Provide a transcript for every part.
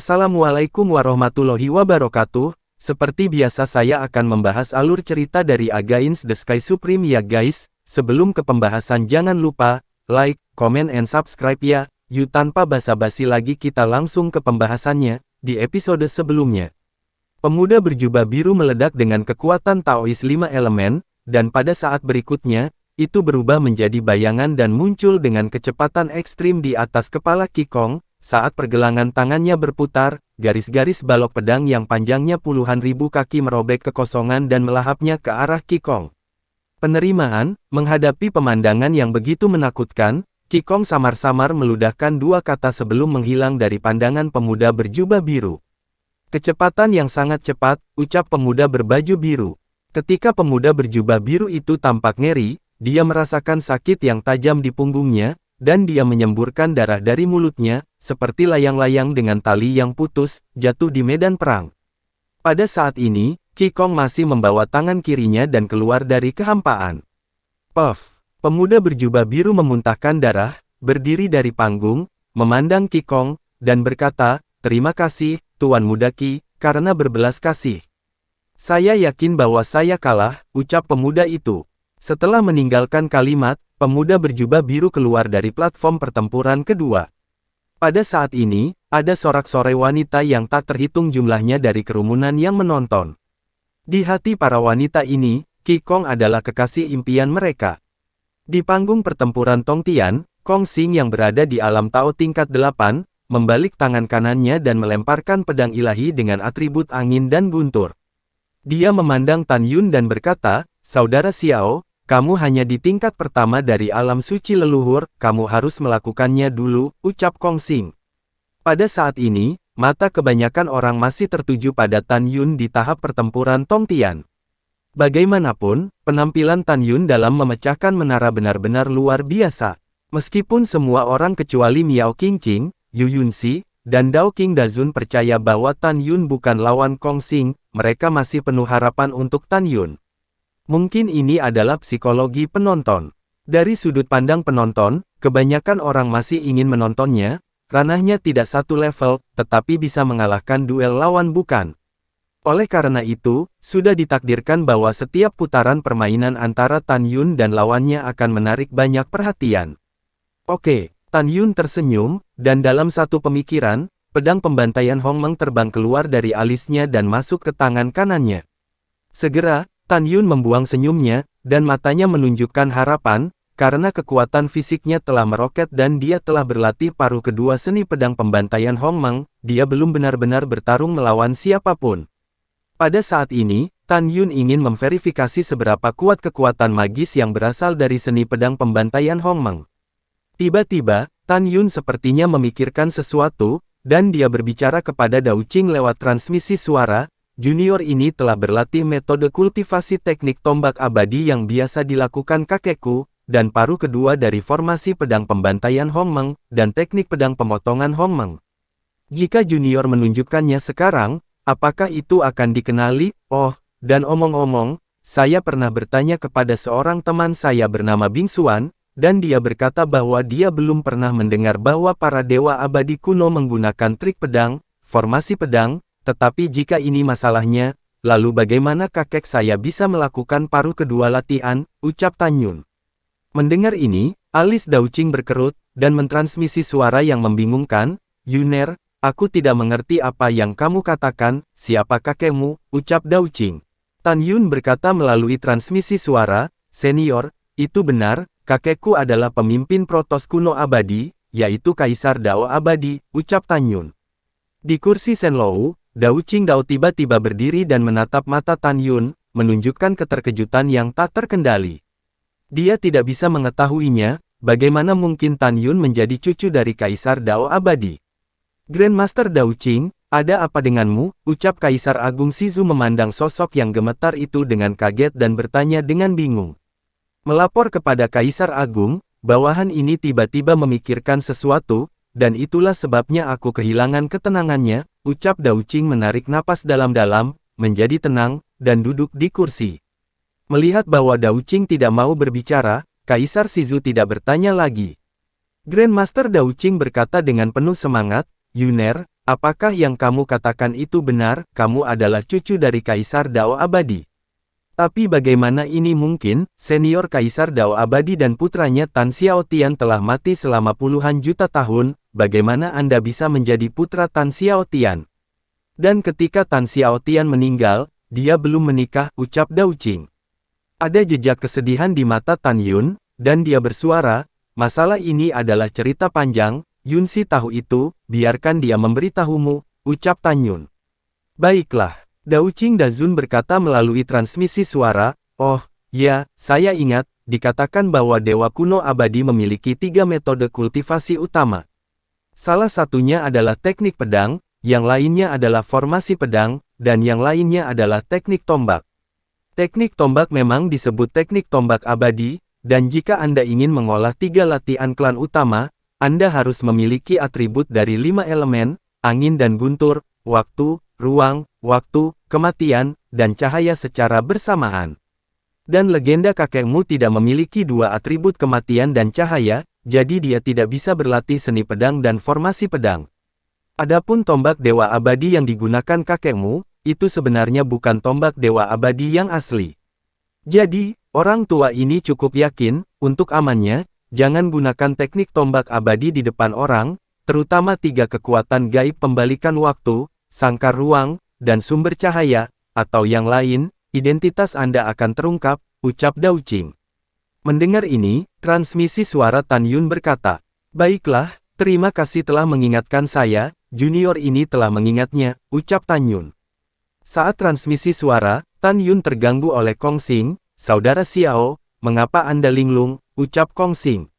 Assalamualaikum warahmatullahi wabarakatuh. Seperti biasa saya akan membahas alur cerita dari Against the Sky Supreme ya guys. Sebelum ke pembahasan jangan lupa, like, comment and subscribe ya. Yuk tanpa basa-basi lagi kita langsung ke pembahasannya. Di episode sebelumnya, pemuda berjubah biru meledak dengan kekuatan Taois 5 elemen, dan pada saat berikutnya, itu berubah menjadi bayangan dan muncul dengan kecepatan ekstrim di atas kepala Qigong. Saat pergelangan tangannya berputar, garis-garis balok pedang yang panjangnya puluhan ribu kaki merobek kekosongan dan melahapnya ke arah Qigong. Penerimaan, menghadapi pemandangan yang begitu menakutkan, Qigong samar-samar meludahkan dua kata sebelum menghilang dari pandangan pemuda berjubah biru. Kecepatan yang sangat cepat, ucap pemuda berbaju biru. Ketika pemuda berjubah biru itu tampak ngeri, dia merasakan sakit yang tajam di punggungnya, dan dia menyemburkan darah dari mulutnya, seperti layang-layang dengan tali yang putus, jatuh di medan perang. Pada saat ini, Qigong masih membawa tangan kirinya dan keluar dari kehampaan. Puff! Pemuda berjubah biru memuntahkan darah, berdiri dari panggung, memandang Qigong, dan berkata, "Terima kasih, Tuan Muda Qi, karena berbelas kasih." "Saya yakin bahwa saya kalah," ucap pemuda itu. Setelah meninggalkan kalimat, pemuda berjubah biru keluar dari platform pertempuran kedua. Pada saat ini, ada sorak-sorai wanita yang tak terhitung jumlahnya dari kerumunan yang menonton. Di hati para wanita ini, Qigong adalah kekasih impian mereka. Di panggung pertempuran Tongtian, Kong Xing yang berada di alam Tao tingkat 8, membalik tangan kanannya dan melemparkan pedang ilahi dengan atribut angin dan guntur. Dia memandang Tan Yun dan berkata, "Saudara Xiao, kamu hanya di tingkat pertama dari alam suci leluhur, kamu harus melakukannya dulu," ucap Kong Xing. Pada saat ini, mata kebanyakan orang masih tertuju pada Tan Yun di tahap pertempuran Tongtian. Bagaimanapun, penampilan Tan Yun dalam memecahkan menara benar-benar luar biasa. Meskipun semua orang kecuali Miao Qingqing, Yu Yunxi, dan Dao King Dazun percaya bahwa Tan Yun bukan lawan Kong Xing, mereka masih penuh harapan untuk Tan Yun. Mungkin ini adalah psikologi penonton. Dari sudut pandang penonton, kebanyakan orang masih ingin menontonnya, ranahnya tidak satu level, tetapi bisa mengalahkan duel lawan bukan. Oleh karena itu, sudah ditakdirkan bahwa setiap putaran permainan antara Tan Yun dan lawannya akan menarik banyak perhatian. Oke, Tan Yun tersenyum, dan dalam satu pemikiran, pedang pembantaian Hong Meng terbang keluar dari alisnya dan masuk ke tangan kanannya. Segera, Tan Yun membuang senyumnya, dan matanya menunjukkan harapan, karena kekuatan fisiknya telah meroket dan dia telah berlatih paruh kedua seni pedang pembantaian Hong Meng, dia belum benar-benar bertarung melawan siapapun. Pada saat ini, Tan Yun ingin memverifikasi seberapa kuat kekuatan magis yang berasal dari seni pedang pembantaian Hong Meng. Tiba-tiba, Tan Yun sepertinya memikirkan sesuatu, dan dia berbicara kepada Dao Qing lewat transmisi suara. Junior ini telah berlatih metode kultivasi teknik tombak abadi yang biasa dilakukan kakekku, dan paruh kedua dari formasi pedang pembantaian Hong Meng, dan teknik pedang pemotongan Hong Meng. Jika junior menunjukkannya sekarang, apakah itu akan dikenali? Oh, dan omong-omong, saya pernah bertanya kepada seorang teman saya bernama Bing Xuan, dan dia berkata bahwa dia belum pernah mendengar bahwa para dewa abadi kuno menggunakan trik pedang, formasi pedang. Tetapi jika ini masalahnya, lalu bagaimana kakek saya bisa melakukan paruh kedua latihan, ucap Tan Yun. Mendengar ini, alis Dao Qing berkerut, dan mentransmisi suara yang membingungkan, "Yuner, aku tidak mengerti apa yang kamu katakan, siapa kakekmu?" ucap Dao Qing. Tan Yun berkata melalui transmisi suara, "Senior, itu benar, kakekku adalah pemimpin Protos kuno abadi, yaitu Kaisar Dao abadi," ucap Tan Yun. Di kursi Shenlou, Dao Qing Dao tiba-tiba berdiri dan menatap mata Tan Yun, menunjukkan keterkejutan yang tak terkendali. Dia tidak bisa mengetahuinya, bagaimana mungkin Tan Yun menjadi cucu dari Kaisar Dao abadi. "Grandmaster Dao Qing, ada apa denganmu?" ucap Kaisar Agung Shizu memandang sosok yang gemetar itu dengan kaget dan bertanya dengan bingung. Melapor kepada Kaisar Agung, bawahan ini tiba-tiba memikirkan sesuatu, dan itulah sebabnya aku kehilangan ketenangannya, ucap Dao Qing menarik napas dalam-dalam, menjadi tenang, dan duduk di kursi. Melihat bahwa Dao Qing tidak mau berbicara, Kaisar Shizu tidak bertanya lagi. Grandmaster Dao Qing berkata dengan penuh semangat, "Yuner, apakah yang kamu katakan itu benar? Kamu adalah cucu dari Kaisar Dao Abadi. Tapi bagaimana ini mungkin? Senior Kaisar Dao Abadi dan putranya Tan Xiaotian telah mati selama puluhan juta tahun, bagaimana Anda bisa menjadi putra Tan Xiaotian? Dan ketika Tan Xiaotian meninggal, dia belum menikah, ucap Dao Qing. Ada jejak kesedihan di mata Tan Yun, dan dia bersuara, masalah ini adalah cerita panjang, Yunsi tahu itu, biarkan dia memberitahumu, ucap Tan Yun. Baiklah. Dao Qing Dazun berkata melalui transmisi suara, oh, ya, saya ingat, dikatakan bahwa Dewa Kuno Abadi memiliki 3 metode kultivasi utama. Salah satunya adalah teknik pedang, yang lainnya adalah formasi pedang, dan yang lainnya adalah teknik tombak. Teknik tombak memang disebut teknik tombak abadi, dan jika Anda ingin mengolah 3 latihan klan utama, Anda harus memiliki atribut dari 5 elemen, angin dan guntur, waktu, ruang, waktu, kematian, dan cahaya secara bersamaan. Dan legenda kakekmu tidak memiliki 2 atribut kematian dan cahaya, jadi dia tidak bisa berlatih seni pedang dan formasi pedang. Adapun tombak Dewa Abadi yang digunakan kakekmu, itu sebenarnya bukan tombak Dewa Abadi yang asli. Jadi, orang tua ini cukup yakin, untuk amannya, jangan gunakan teknik tombak abadi di depan orang, terutama 3 kekuatan gaib pembalikan waktu, sangkar ruang, dan sumber cahaya, atau yang lain, identitas Anda akan terungkap, ucap Dao Qing. Mendengar ini, transmisi suara Tan Yun berkata, baiklah, terima kasih telah mengingatkan saya, junior ini telah mengingatnya, ucap Tan Yun. Saat transmisi suara, Tan Yun terganggu oleh Kong Xing, saudara Xiao, mengapa Anda linglung, ucap Kong Xing.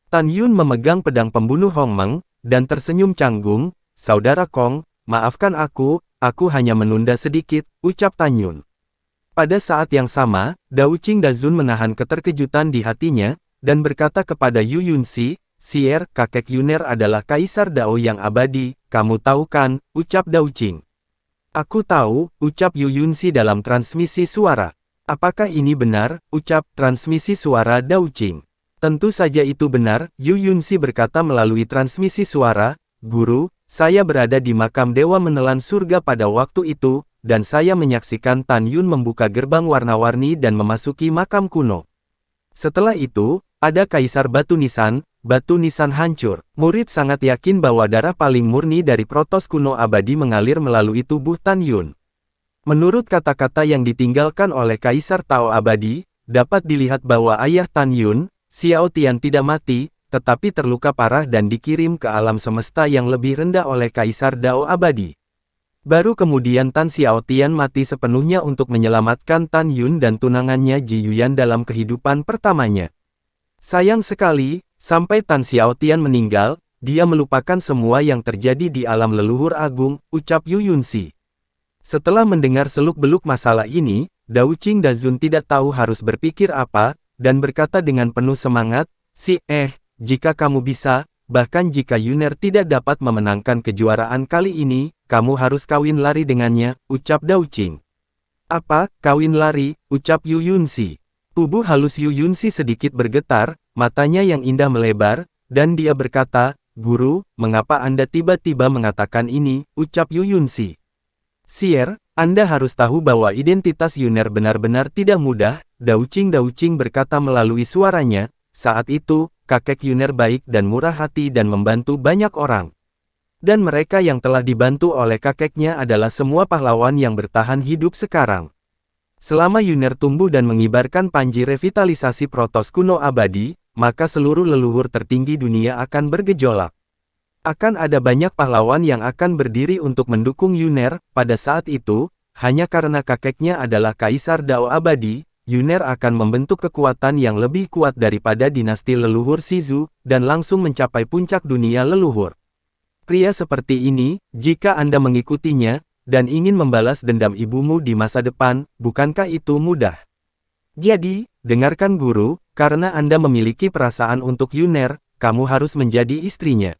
Tan Yun memegang pedang pembunuh Hong Meng, dan tersenyum canggung, saudara Kong, maafkan aku hanya menunda sedikit, ucap Tan Yun. Pada saat yang sama, Dao Qing Dazun menahan keterkejutan di hatinya, dan berkata kepada Yu Yunsi, Sier, kakek Yuner adalah Kaisar Dao yang abadi, kamu tahu kan, ucap Dao Qing. Aku tahu, ucap Yu Yunsi dalam transmisi suara. Apakah ini benar, ucap transmisi suara Dao Qing. Tentu saja itu benar, Yu Yunsi berkata melalui transmisi suara, Guru, saya berada di makam Dewa Menelan Surga pada waktu itu, dan saya menyaksikan Tan Yun membuka gerbang warna-warni dan memasuki makam kuno. Setelah itu, ada Kaisar Batu Nisan hancur. Murid sangat yakin bahwa darah paling murni dari Protos kuno abadi mengalir melalui tubuh Tan Yun. Menurut kata-kata yang ditinggalkan oleh Kaisar Tao Abadi, dapat dilihat bahwa ayah Tan Yun, Xiaotian tidak mati, tetapi terluka parah dan dikirim ke alam semesta yang lebih rendah oleh Kaisar Dao Abadi. Baru kemudian Tan Xiaotian mati sepenuhnya untuk menyelamatkan Tan Yun dan tunangannya Ji Yuyan dalam kehidupan pertamanya. Sayang sekali, sampai Tan Xiaotian meninggal, dia melupakan semua yang terjadi di alam leluhur agung, ucap Yu Yunsi. Setelah mendengar seluk-beluk masalah ini, Dao Qing Dazun tidak tahu harus berpikir apa, dan berkata dengan penuh semangat, jika kamu bisa, bahkan jika Yuner tidak dapat memenangkan kejuaraan kali ini, kamu harus kawin lari dengannya, ucap Dao Qing. Apa, kawin lari, ucap Yu Yunsi. Tubuh halus Yu Yunsi sedikit bergetar, matanya yang indah melebar, dan dia berkata, Guru, mengapa Anda tiba-tiba mengatakan ini, ucap Yu Yunsi. Sier, Anda harus tahu bahwa identitas Yuner benar-benar tidak mudah, Dao Qing berkata melalui suaranya, saat itu, kakek Yuner baik dan murah hati dan membantu banyak orang. Dan mereka yang telah dibantu oleh kakeknya adalah semua pahlawan yang bertahan hidup sekarang. Selama Yuner tumbuh dan mengibarkan panji revitalisasi Protos kuno abadi, maka seluruh leluhur tertinggi dunia akan bergejolak. Akan ada banyak pahlawan yang akan berdiri untuk mendukung Yuner, pada saat itu, hanya karena kakeknya adalah Kaisar Dao Abadi, Yuner akan membentuk kekuatan yang lebih kuat daripada dinasti leluhur Shizu, dan langsung mencapai puncak dunia leluhur. Pria seperti ini, jika Anda mengikutinya, dan ingin membalas dendam ibumu di masa depan, bukankah itu mudah? Jadi, dengarkan guru, karena Anda memiliki perasaan untuk Yuner, kamu harus menjadi istrinya.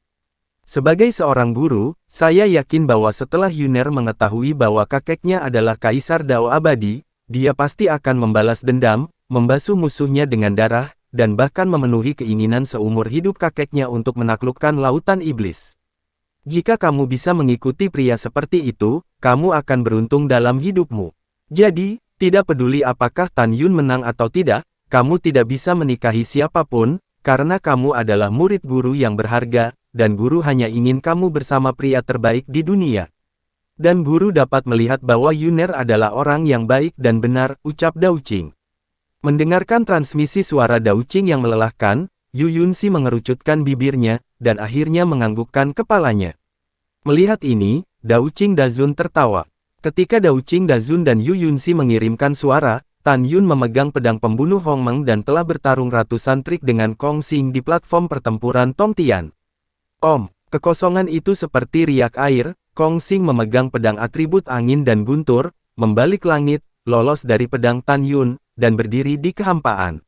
Sebagai seorang guru, saya yakin bahwa setelah Yuner mengetahui bahwa kakeknya adalah Kaisar Dao Abadi, dia pasti akan membalas dendam, membasuh musuhnya dengan darah, dan bahkan memenuhi keinginan seumur hidup kakeknya untuk menaklukkan lautan iblis. Jika kamu bisa mengikuti pria seperti itu, kamu akan beruntung dalam hidupmu. Jadi, tidak peduli apakah Tan Yun menang atau tidak, kamu tidak bisa menikahi siapapun, karena kamu adalah murid guru yang berharga, dan guru hanya ingin kamu bersama pria terbaik di dunia. Dan guru dapat melihat bahwa Yuner adalah orang yang baik dan benar, ucap Dao Qing. Mendengarkan transmisi suara Dao Qing yang melelahkan, Yu Yunxi mengerucutkan bibirnya, dan akhirnya menganggukkan kepalanya. Melihat ini, Dao Qing Dazun tertawa. Ketika Dao Qing Dazun dan Yu Yunxi mengirimkan suara, Tan Yun memegang pedang pembunuh Hong Meng dan telah bertarung ratusan trik dengan Kong Xing di platform pertempuran Tong Tian. Kekosongan itu seperti riak air, Kong Xing memegang pedang atribut angin dan guntur, membalik langit, lolos dari pedang Tan Yun, dan berdiri di kehampaan.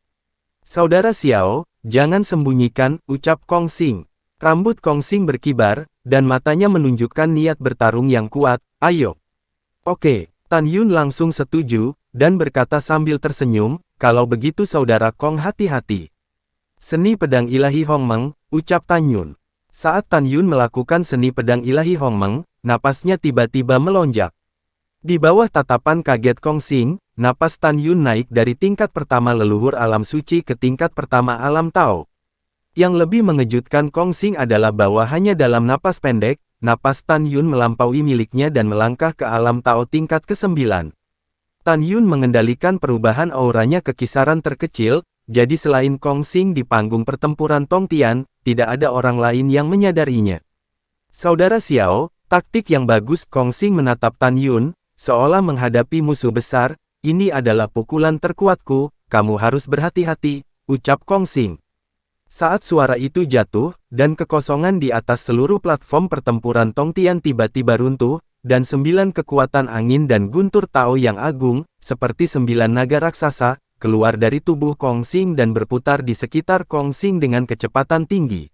Saudara Xiao, jangan sembunyikan, ucap Kong Xing. Rambut Kong Xing berkibar, dan matanya menunjukkan niat bertarung yang kuat, ayo. Oke, Tan Yun langsung setuju, dan berkata sambil tersenyum, kalau begitu saudara Kong hati-hati. Seni pedang ilahi Hong Meng, ucap Tan Yun. Saat Tan Yun melakukan seni pedang ilahi Hong Meng, napasnya tiba-tiba melonjak. Di bawah tatapan kaget Kong Xing, napas Tan Yun naik dari tingkat pertama leluhur alam suci ke tingkat pertama alam Tao. Yang lebih mengejutkan Kong Xing adalah bahwa hanya dalam napas pendek, napas Tan Yun melampaui miliknya dan melangkah ke alam Tao tingkat ke-9. Tan Yun mengendalikan perubahan auranya ke kisaran terkecil, jadi selain Kong Xing di panggung pertempuran Tong Tian, tidak ada orang lain yang menyadarinya. Saudara Xiao, taktik yang bagus. Kong Xing menatap Tan Yun, seolah menghadapi musuh besar, ini adalah pukulan terkuatku, kamu harus berhati-hati, ucap Kong Xing. Saat suara itu jatuh, dan kekosongan di atas seluruh platform pertempuran Tong Tian tiba-tiba runtuh, dan 9 kekuatan angin dan guntur Tao yang agung, seperti 9 naga raksasa, keluar dari tubuh Kong Xing dan berputar di sekitar Kong Xing dengan kecepatan tinggi.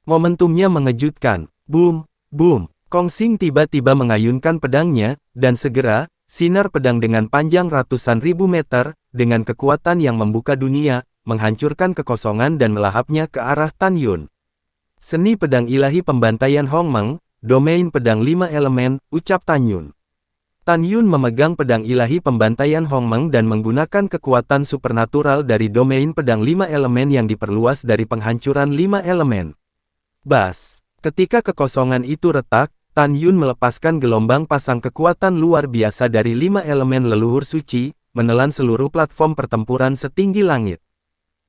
Momentumnya mengejutkan. Boom, boom. Kong Xing tiba-tiba mengayunkan pedangnya, dan segera, sinar pedang dengan panjang ratusan ribu meter, dengan kekuatan yang membuka dunia, menghancurkan kekosongan dan melahapnya ke arah Tan Yun. Seni pedang ilahi pembantaian Hong Meng, domain pedang 5 elemen, ucap Tan Yun. Tan Yun memegang pedang ilahi pembantaian Hong Meng dan menggunakan kekuatan supernatural dari domain pedang 5 elemen yang diperluas dari penghancuran 5 elemen. Bas! Ketika kekosongan itu retak, Tan Yun melepaskan gelombang pasang kekuatan luar biasa dari 5 elemen leluhur suci, menelan seluruh platform pertempuran setinggi langit.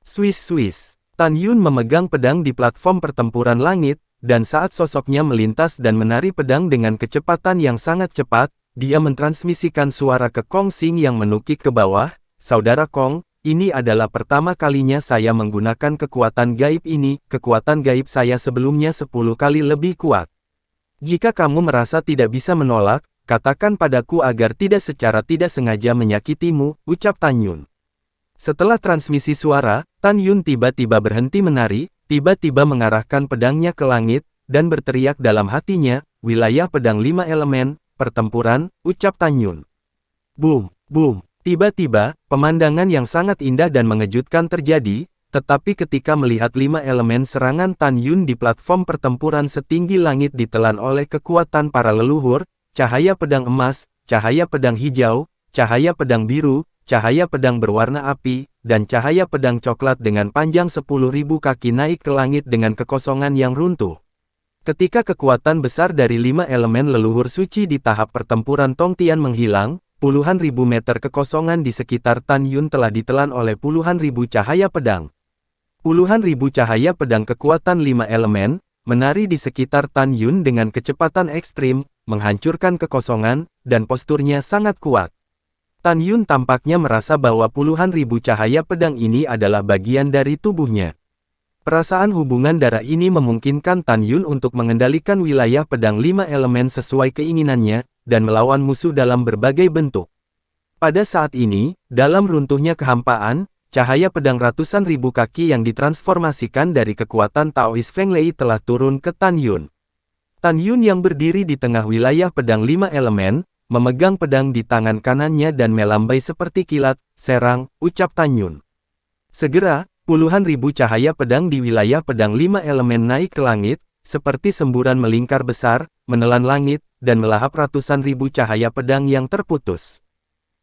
Swiss. Tan Yun memegang pedang di platform pertempuran langit, dan saat sosoknya melintas dan menari pedang dengan kecepatan yang sangat cepat, dia mentransmisikan suara ke Kong Xing yang menukik ke bawah, Saudara Kong, ini adalah pertama kalinya saya menggunakan kekuatan gaib ini, kekuatan gaib saya sebelumnya 10 kali lebih kuat. Jika kamu merasa tidak bisa menolak, katakan padaku agar tidak secara tidak sengaja menyakitimu, ucap Tan Yun. Setelah transmisi suara, Tan Yun tiba-tiba berhenti menari, tiba-tiba mengarahkan pedangnya ke langit, dan berteriak dalam hatinya, wilayah pedang 5 elemen, pertempuran, ucap Tan Yun. Boom, boom. Tiba-tiba, pemandangan yang sangat indah dan mengejutkan terjadi, tetapi ketika melihat 5 elemen serangan Tan Yun di platform pertempuran setinggi langit ditelan oleh kekuatan para leluhur, cahaya pedang emas, cahaya pedang hijau, cahaya pedang biru, cahaya pedang berwarna api, dan cahaya pedang coklat dengan panjang 10.000 kaki naik ke langit dengan kekosongan yang runtuh. Ketika kekuatan besar dari 5 elemen leluhur suci di tahap pertempuran Tong Tian menghilang, puluhan ribu meter kekosongan di sekitar Tan Yun telah ditelan oleh puluhan ribu cahaya pedang. Puluhan ribu cahaya pedang kekuatan 5 elemen, menari di sekitar Tan Yun dengan kecepatan ekstrim, menghancurkan kekosongan, dan posturnya sangat kuat. Tan Yun tampaknya merasa bahwa puluhan ribu cahaya pedang ini adalah bagian dari tubuhnya. Perasaan hubungan darah ini memungkinkan Tan Yun untuk mengendalikan wilayah pedang 5 elemen sesuai keinginannya, dan melawan musuh dalam berbagai bentuk. Pada saat ini, dalam runtuhnya kehampaan, cahaya pedang ratusan ribu kaki yang ditransformasikan dari kekuatan Taoist Feng Lei telah turun ke Tan Yun. Tan Yun yang berdiri di tengah wilayah pedang 5 elemen, memegang pedang di tangan kanannya dan melambai seperti kilat, serang, ucap Tan Yun. Segera, puluhan ribu cahaya pedang di wilayah pedang 5 elemen naik ke langit, seperti semburan melingkar besar, menelan langit, dan melahap ratusan ribu cahaya pedang yang terputus.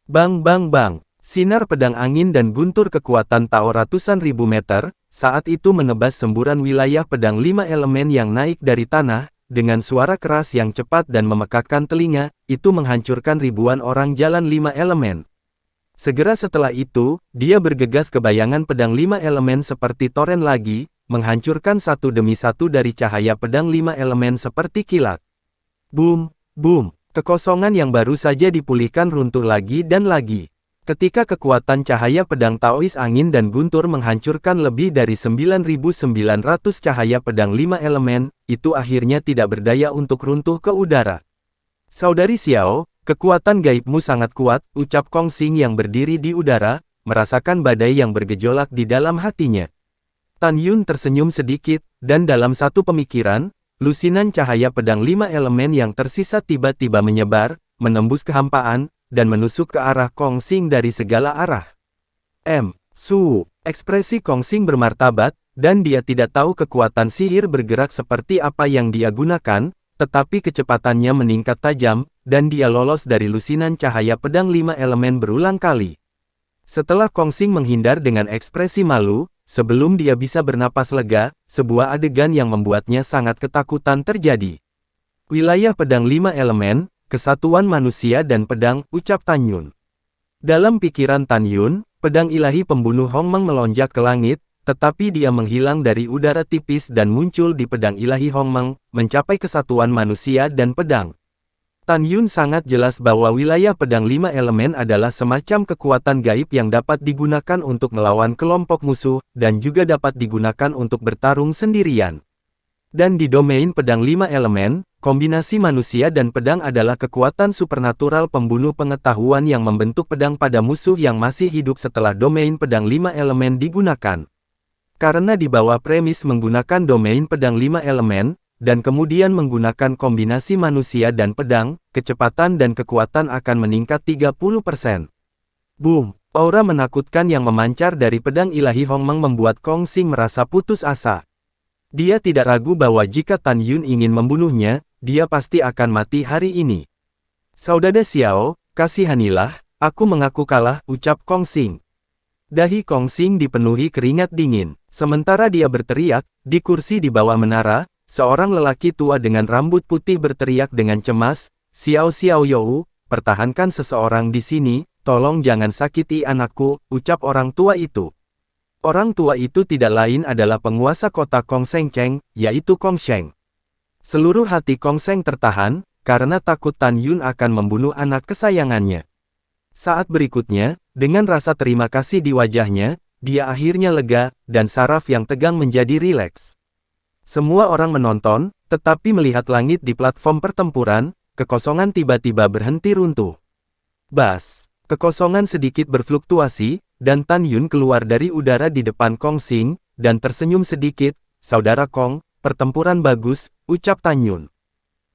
Bang bang bang, sinar pedang angin dan guntur kekuatan Tao ratusan ribu meter, saat itu menebas semburan wilayah pedang 5 elemen yang naik dari tanah, dengan suara keras yang cepat dan memekakkan telinga, itu menghancurkan ribuan orang jalan 5 elemen. Segera setelah itu, dia bergegas ke bayangan pedang 5 elemen seperti toren lagi, menghancurkan satu demi satu dari cahaya pedang 5 elemen seperti kilat. Boom, boom, kekosongan yang baru saja dipulihkan runtuh lagi dan lagi. Ketika kekuatan cahaya pedang Taois angin dan guntur menghancurkan lebih dari 9.900 cahaya pedang 5 elemen, itu akhirnya tidak berdaya untuk runtuh ke udara. Saudari Xiao, kekuatan gaibmu sangat kuat, ucap Kong Xing yang berdiri di udara, merasakan badai yang bergejolak di dalam hatinya. Tan Yun tersenyum sedikit, dan dalam satu pemikiran, lusinan cahaya pedang 5 elemen yang tersisa tiba-tiba menyebar, menembus kehampaan, dan menusuk ke arah Kong Xing dari segala arah. Ekspresi Kong Xing bermartabat, dan dia tidak tahu kekuatan sihir bergerak seperti apa yang dia gunakan, tetapi kecepatannya meningkat tajam, dan dia lolos dari lusinan cahaya pedang 5 elemen berulang kali. Setelah Kong Xing menghindar dengan ekspresi malu, sebelum dia bisa bernapas lega, sebuah adegan yang membuatnya sangat ketakutan terjadi. Wilayah pedang 5 elemen, kesatuan manusia dan pedang, ucap Tan Yun. Dalam pikiran Tan Yun, pedang ilahi pembunuh Hongmeng melonjak ke langit, tetapi dia menghilang dari udara tipis dan muncul di pedang ilahi Hongmeng, mencapai kesatuan manusia dan pedang. Tan Yun sangat jelas bahwa wilayah pedang 5 elemen adalah semacam kekuatan gaib yang dapat digunakan untuk melawan kelompok musuh, dan juga dapat digunakan untuk bertarung sendirian. Dan di domain pedang 5 elemen, kombinasi manusia dan pedang adalah kekuatan supernatural pembunuh pengetahuan yang membentuk pedang pada musuh yang masih hidup setelah domain pedang 5 elemen digunakan. Karena di bawah premis menggunakan domain pedang 5 elemen, dan kemudian menggunakan kombinasi manusia dan pedang, kecepatan dan kekuatan akan meningkat 30%. Boom! Aura menakutkan yang memancar dari pedang ilahi Hongmeng membuat Kong Xing merasa putus asa. Dia tidak ragu bahwa jika Tan Yun ingin membunuhnya, dia pasti akan mati hari ini. Saudara Xiao, kasihanilah, aku mengaku kalah, ucap Kong Xing. Dahi Kong Xing dipenuhi keringat dingin. Sementara dia berteriak, di kursi di bawah menara, seorang lelaki tua dengan rambut putih berteriak dengan cemas, Xiao Xiao You, pertahankan seseorang di sini, tolong jangan sakiti anakku, ucap orang tua itu. Orang tua itu tidak lain adalah penguasa kota Kong Sheng Cheng, yaitu Kong Sheng. Seluruh hati Kong Sheng tertahan, karena takut Tan Yun akan membunuh anak kesayangannya. Saat berikutnya, dengan rasa terima kasih di wajahnya, dia akhirnya lega, dan saraf yang tegang menjadi rileks. Semua orang menonton, tetapi melihat langit di platform pertempuran, kekosongan tiba-tiba berhenti runtuh. Bas! Kekosongan sedikit berfluktuasi, dan Tan Yun keluar dari udara di depan Kong Xing, dan tersenyum sedikit, saudara Kong, pertempuran bagus, ucap Tan Yun.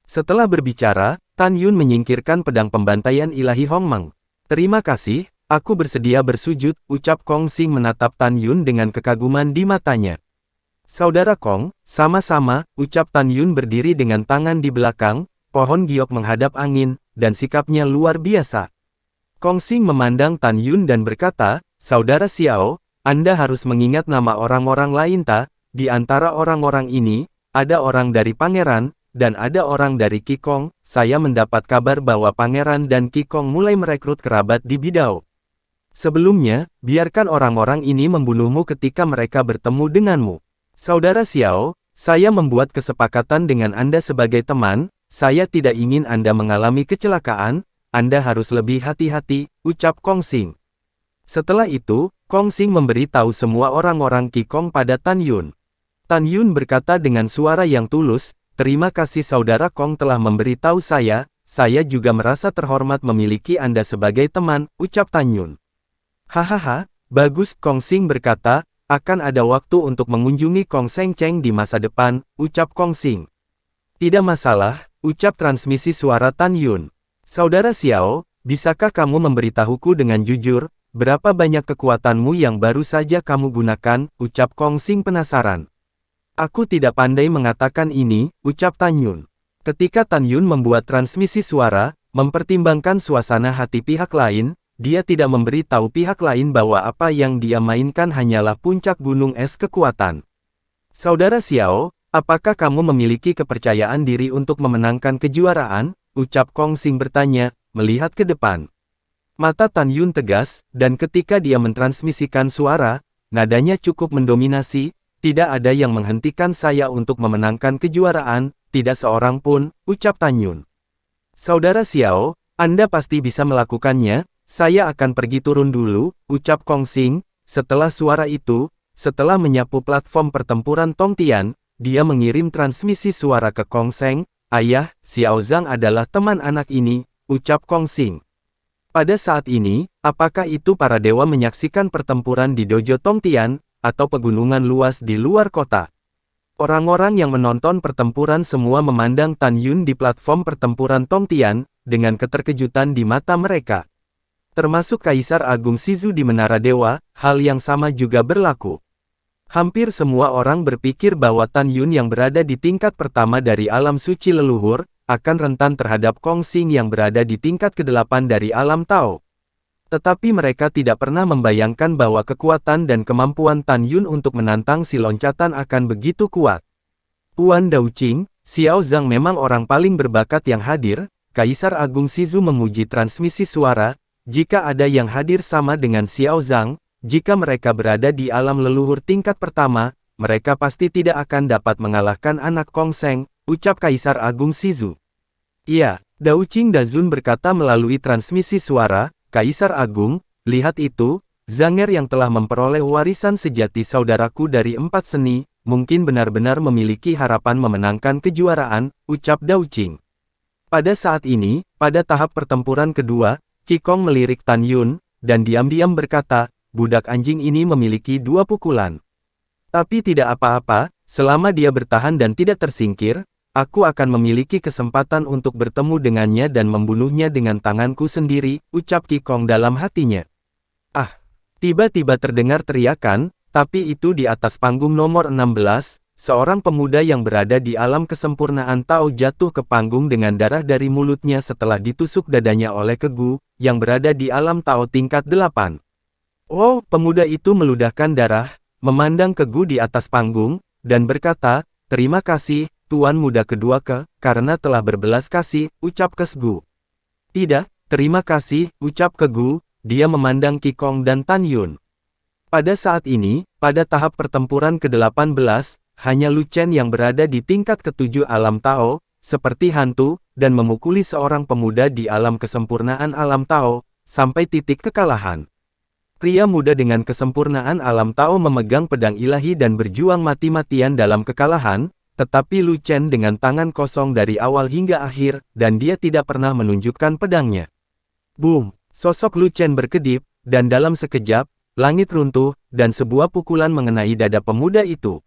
Setelah berbicara, Tan Yun menyingkirkan pedang pembantaian ilahi Hongmeng. Terima kasih, aku bersedia bersujud, ucap Kong Xing menatap Tan Yun dengan kekaguman di matanya. Saudara Kong, sama-sama, ucap Tan Yun berdiri dengan tangan di belakang, pohon giok menghadap angin, dan sikapnya luar biasa. Kong Xing memandang Tan Yun dan berkata, saudara Xiao, Anda harus mengingat nama orang-orang lain ta, di antara orang-orang ini, ada orang dari pangeran, dan ada orang dari Qikong. Saya mendapat kabar bahwa pangeran dan Qikong mulai merekrut kerabat di Bidao. Sebelumnya, biarkan orang-orang ini membunuhmu ketika mereka bertemu denganmu. Saudara Xiao, saya membuat kesepakatan dengan Anda sebagai teman, saya tidak ingin Anda mengalami kecelakaan, Anda harus lebih hati-hati, ucap Kong Xing. Setelah itu, Kong Xing memberi tahu semua orang-orang Qikong pada Tan Yun. Tan Yun berkata dengan suara yang tulus, terima kasih saudara Kong telah memberi tahu saya juga merasa terhormat memiliki Anda sebagai teman, ucap Tan Yun. Hahaha, bagus, Kong Xing berkata, akan ada waktu untuk mengunjungi Kong Sheng Cheng di masa depan, ucap Kong Xing. Tidak masalah, ucap transmisi suara Tan Yun. Saudara Xiao, bisakah kamu memberitahuku dengan jujur, berapa banyak kekuatanmu yang baru saja kamu gunakan, ucap Kong Xing penasaran. Aku tidak pandai mengatakan ini, ucap Tan Yun. Ketika Tan Yun membuat transmisi suara, mempertimbangkan suasana hati pihak lain, dia tidak memberi tahu pihak lain bahwa apa yang dia mainkan hanyalah puncak gunung es kekuatan. Saudara Xiao, apakah kamu memiliki kepercayaan diri untuk memenangkan kejuaraan? Ucap Kong Xing bertanya, melihat ke depan. Mata Tan Yun tegas, dan ketika dia mentransmisikan suara, nadanya cukup mendominasi, tidak ada yang menghentikan saya untuk memenangkan kejuaraan, tidak seorang pun, ucap Tan Yun. Saudara Xiao, Anda pasti bisa melakukannya, saya akan pergi turun dulu, ucap Kong Xing. Setelah suara itu, setelah menyapu platform pertempuran Tong Tian, dia mengirim transmisi suara ke Kong Sheng. Ayah, Xiao Zhang adalah teman anak ini, ucap Kong Xing. Pada saat ini, apakah itu para dewa menyaksikan pertempuran di dojo Tong Tian, atau pegunungan luas di luar kota? Orang-orang yang menonton pertempuran semua memandang Tan Yun di platform pertempuran Tong Tian, dengan keterkejutan di mata mereka. Termasuk Kaisar Agung Shizu di Menara Dewa, hal yang sama juga berlaku. Hampir semua orang berpikir bahwa Tan Yun yang berada di tingkat pertama dari alam suci leluhur, akan rentan terhadap Kong Xing yang berada di tingkat ke-8 dari alam Tao. Tetapi mereka tidak pernah membayangkan bahwa kekuatan dan kemampuan Tan Yun untuk menantang si loncatan akan begitu kuat. Puan Daoqing, Xiao Zhang memang orang paling berbakat yang hadir, Kaisar Agung Shizu memuji transmisi suara, jika ada yang hadir sama dengan Xiao Zhang, jika mereka berada di alam leluhur tingkat pertama, mereka pasti tidak akan dapat mengalahkan anak Kong Sheng, ucap Kaisar Agung Shizu. Iya, Daoqing Dazun berkata melalui transmisi suara, Kaisar Agung, lihat itu, Zanger yang telah memperoleh warisan sejati saudaraku dari 4 seni, mungkin benar-benar memiliki harapan memenangkan kejuaraan, ucap Daoqing. Pada saat ini, pada tahap pertempuran kedua, Qi Kong melirik Tan Yun, dan diam-diam berkata, budak anjing ini memiliki 2 pukulan. Tapi tidak apa-apa, selama dia bertahan dan tidak tersingkir, aku akan memiliki kesempatan untuk bertemu dengannya dan membunuhnya dengan tanganku sendiri, ucap Qi Kong dalam hatinya. Ah! Tiba-tiba terdengar teriakan, tapi itu di atas panggung nomor 16, seorang pemuda yang berada di alam kesempurnaan Tao jatuh ke panggung dengan darah dari mulutnya setelah ditusuk dadanya oleh Kegu, yang berada di alam Tao tingkat 8. Oh, pemuda itu meludahkan darah, memandang Kegu di atas panggung, dan berkata, terima kasih, Tuan muda kedua karena telah berbelas kasih, ucap Kegu. Tidak, terima kasih, ucap Kegu, dia memandang Qi Kong dan Tan Yun. Pada saat ini, pada tahap pertempuran ke-18, hanya Lu Chen yang berada di tingkat ke-7 alam Tao, seperti hantu, dan memukuli seorang pemuda di alam kesempurnaan alam Tao, sampai titik kekalahan. Pria muda dengan kesempurnaan alam Tao memegang pedang ilahi dan berjuang mati-matian dalam kekalahan, tetapi Lu Chen dengan tangan kosong dari awal hingga akhir, dan dia tidak pernah menunjukkan pedangnya. Boom! Sosok Lu Chen berkedip, dan dalam sekejap, langit runtuh, dan sebuah pukulan mengenai dada pemuda itu.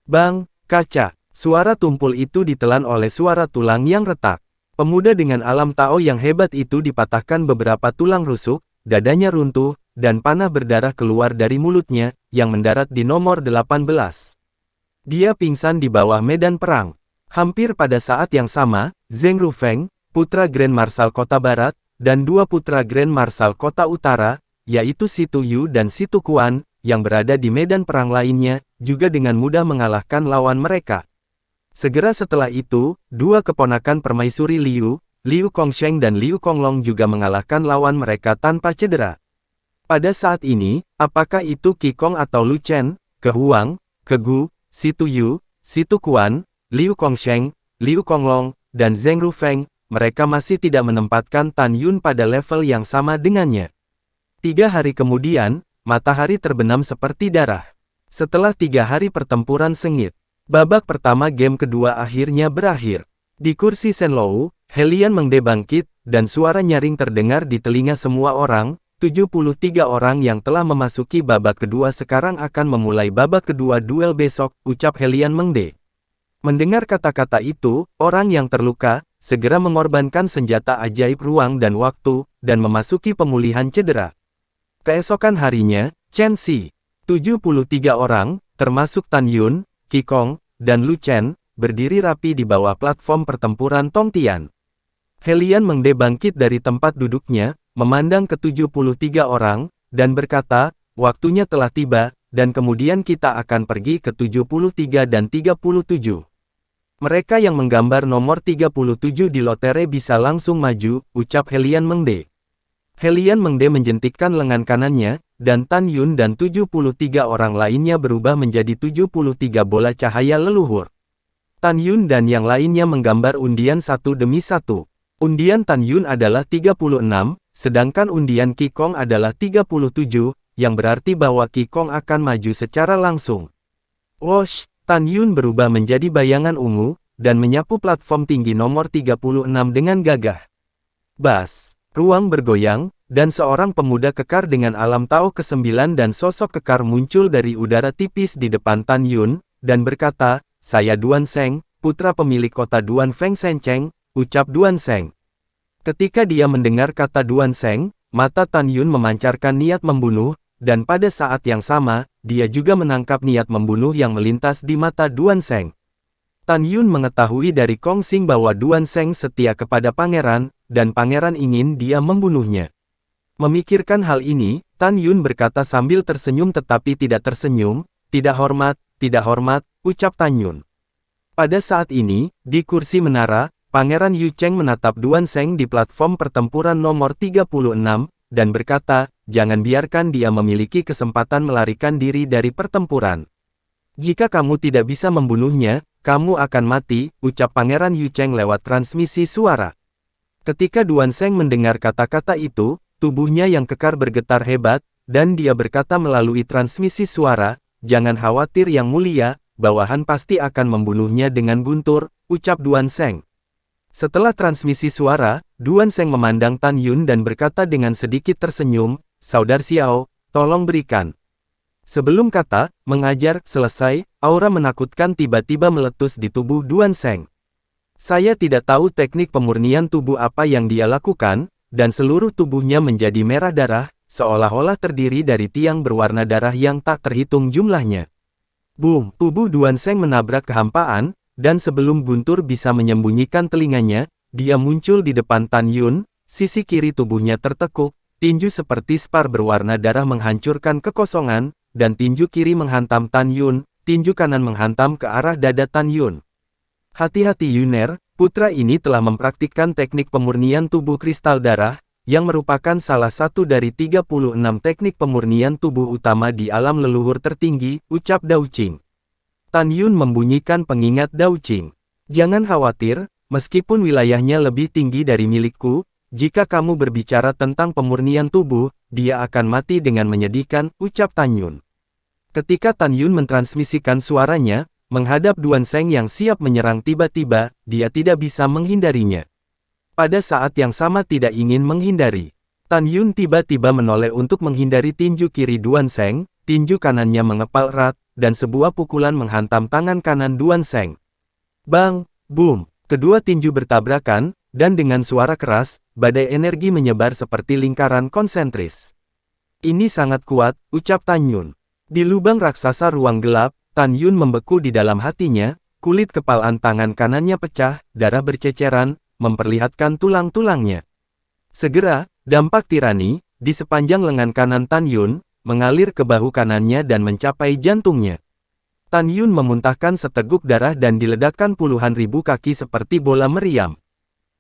Bang! Kaca! Suara tumpul itu ditelan oleh suara tulang yang retak. Pemuda dengan alam Tao yang hebat itu dipatahkan beberapa tulang rusuk, dadanya runtuh, dan panah berdarah keluar dari mulutnya, yang mendarat di nomor 18. Dia pingsan di bawah medan perang. Hampir pada saat yang sama, Zheng Rufeng, putra Grand Marshal Kota Barat, dan 2 putra Grand Marshal Kota Utara, yaitu Si Tu-yu dan Si Tu-kuan, yang berada di medan perang lainnya, juga dengan mudah mengalahkan lawan mereka. Segera setelah itu, 2 keponakan permaisuri Liu, Liu Kongsheng dan Liu Konglong juga mengalahkan lawan mereka tanpa cedera. Pada saat ini, apakah itu Qi Kong atau Lu Chen, Ke Huang, Kegu, Si Tu-yu, Si Tu-kuan, Liu Kongsheng, Liu Konglong, dan Zheng Rufeng, mereka masih tidak menempatkan Tan Yun pada level yang sama dengannya. 3 hari kemudian, matahari terbenam seperti darah. Setelah 3 hari pertempuran sengit, babak pertama game kedua akhirnya berakhir. Di kursi Shenlou, Helian Mengde bangkit, dan suara nyaring terdengar di telinga semua orang. 73 orang yang telah memasuki babak kedua sekarang akan memulai babak kedua duel besok, ucap Helian Mengde. Mendengar kata-kata itu, orang yang terluka, segera mengorbankan senjata ajaib ruang dan waktu, dan memasuki pemulihan cedera. Keesokan harinya, Chen Xi, 73 orang, termasuk Tan Yun, Qi Kong, dan Lu Chen, berdiri rapi di bawah platform pertempuran Tongtian. Helian Mengde bangkit dari tempat duduknya, memandang ke-73 orang, dan berkata, waktunya telah tiba, dan kemudian kita akan pergi ke 73 dan 37. Mereka yang menggambar nomor 37 di lotere bisa langsung maju, ucap Helian Mengde. Helian Mengde menjentikkan lengan kanannya, dan Tan Yun dan 73 orang lainnya berubah menjadi 73 bola cahaya leluhur. Tan Yun dan yang lainnya menggambar undian satu demi satu. Undian Tan Yun adalah 36, sedangkan undian Qi Gong adalah 37, yang berarti bahwa Qi Gong akan maju secara langsung. Wosh! Tan Yun berubah menjadi bayangan ungu, dan menyapu platform tinggi nomor 36 dengan gagah. Bas! Ruang bergoyang, dan seorang pemuda kekar dengan alam Tao ke-9 dan sosok kekar muncul dari udara tipis di depan Tan Yun, dan berkata, saya Duan Sheng, putra pemilik kota Duan Feng Shenceng, ucap Duan Sheng. Ketika dia mendengar kata Duan Sheng, mata Tan Yun memancarkan niat membunuh, dan pada saat yang sama, dia juga menangkap niat membunuh yang melintas di mata Duan Sheng. Tan Yun mengetahui dari Kong Xing bahwa Duan Sheng setia kepada pangeran, dan pangeran ingin dia membunuhnya. Memikirkan hal ini, Tan Yun berkata sambil tersenyum tetapi tidak tersenyum, tidak hormat, ucap Tan Yun. Pada saat ini, di kursi menara, Pangeran Yu Cheng menatap Duan Sheng di platform pertempuran nomor 36, dan berkata, jangan biarkan dia memiliki kesempatan melarikan diri dari pertempuran. Jika kamu tidak bisa membunuhnya, kamu akan mati, ucap Pangeran Yu Cheng lewat transmisi suara. Ketika Duan Sheng mendengar kata-kata itu, tubuhnya yang kekar bergetar hebat, dan dia berkata melalui transmisi suara, jangan khawatir yang mulia, bawahan pasti akan membunuhnya dengan guntur, ucap Duan Sheng. Setelah transmisi suara, Duan Sheng memandang Tan Yun dan berkata dengan sedikit tersenyum, Saudar Xiao, tolong berikan. Sebelum kata, mengajar, selesai, aura menakutkan tiba-tiba meletus di tubuh Duan Sheng. Saya tidak tahu teknik pemurnian tubuh apa yang dia lakukan, dan seluruh tubuhnya menjadi merah darah, seolah-olah terdiri dari tiang berwarna darah yang tak terhitung jumlahnya. Boom! Tubuh Duan Sheng menabrak kehampaan, dan sebelum guntur bisa menyembunyikan telinganya, dia muncul di depan Tan Yun, sisi kiri tubuhnya tertekuk, tinju seperti spar berwarna darah menghancurkan kekosongan, dan tinju kiri menghantam Tan Yun, tinju kanan menghantam ke arah dada Tan Yun. Hati-hati Yuner, putra ini telah mempraktikkan teknik pemurnian tubuh kristal darah, yang merupakan salah satu dari 36 teknik pemurnian tubuh utama di alam leluhur tertinggi, ucap Dao Qing. Tan Yun membunyikan pengingat Dao Qing. Jangan khawatir, meskipun wilayahnya lebih tinggi dari milikku, jika kamu berbicara tentang pemurnian tubuh, dia akan mati dengan menyedihkan, ucap Tan Yun. Ketika Tan Yun mentransmisikan suaranya, menghadap Duan Sheng yang siap menyerang tiba-tiba, dia tidak bisa menghindarinya. Pada saat yang sama tidak ingin menghindari. Tan Yun tiba-tiba menoleh untuk menghindari tinju kiri Duan Sheng, tinju kanannya mengepal erat, dan sebuah pukulan menghantam tangan kanan Duan Sheng. Bang! Boom! Kedua tinju bertabrakan, dan dengan suara keras, badai energi menyebar seperti lingkaran konsentris. Ini sangat kuat, ucap Tan Yun. Di lubang raksasa ruang gelap, Tan Yun membeku di dalam hatinya, kulit kepalan tangan kanannya pecah, darah berceceran, memperlihatkan tulang-tulangnya. Segera, dampak tirani, di sepanjang lengan kanan Tan Yun, mengalir ke bahu kanannya dan mencapai jantungnya. Tan Yun memuntahkan seteguk darah dan diledakkan puluhan ribu kaki seperti bola meriam.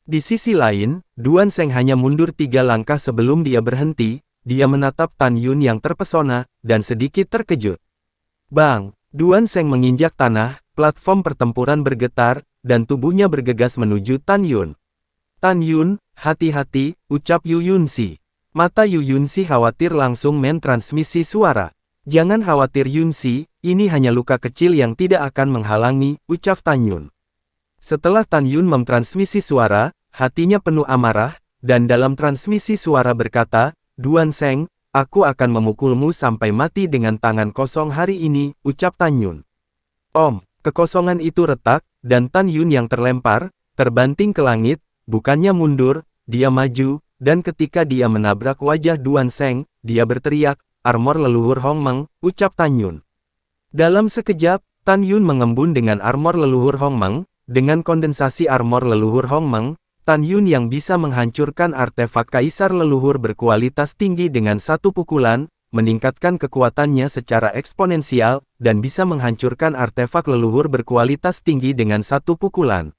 Di sisi lain, Duan Sheng hanya mundur 3 langkah sebelum dia berhenti, dia menatap Tan Yun yang terpesona, dan sedikit terkejut. Bang! Duan Sheng menginjak tanah, platform pertempuran bergetar, dan tubuhnya bergegas menuju Tan Yun. Tan Yun, hati-hati, ucap Yu Yunxi. Mata Yu Yunxi khawatir langsung mentransmisi suara. Jangan khawatir Yunxi, ini hanya luka kecil yang tidak akan menghalangi, ucap Tan Yun. Setelah Tan Yun mentransmisi suara, hatinya penuh amarah, dan dalam transmisi suara berkata, Duan Sheng, aku akan memukulmu sampai mati dengan tangan kosong hari ini, ucap Tan Yun. Om, kekosongan itu retak, dan Tan Yun yang terlempar, terbanting ke langit, bukannya mundur, dia maju, dan ketika dia menabrak wajah Duan Sheng, dia berteriak, armor leluhur Hong Meng, ucap Tan Yun. Dalam sekejap, Tan Yun mengembun dengan armor leluhur Hongmeng. Dengan kondensasi armor leluhur Hongmeng, Tan Yun yang bisa menghancurkan artefak kaisar leluhur berkualitas tinggi dengan satu pukulan, meningkatkan kekuatannya secara eksponensial, dan bisa menghancurkan artefak leluhur berkualitas tinggi dengan satu pukulan.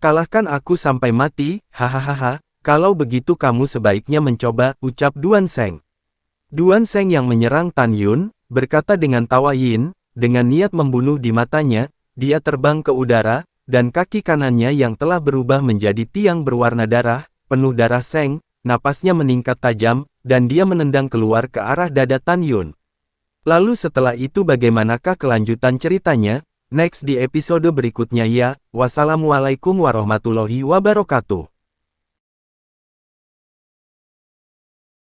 Kalahkan aku sampai mati, hahaha, kalau begitu kamu sebaiknya mencoba, ucap Duan Sheng. Duan Sheng yang menyerang Tan Yun, berkata dengan tawa yin, dengan niat membunuh di matanya, dia terbang ke udara, dan kaki kanannya yang telah berubah menjadi tiang berwarna darah, penuh darah Sheng, napasnya meningkat tajam, dan dia menendang keluar ke arah dada Tan Yun. Lalu setelah itu bagaimanakah kelanjutan ceritanya? Next di episode berikutnya ya. Wassalamualaikum warahmatullahi wabarakatuh.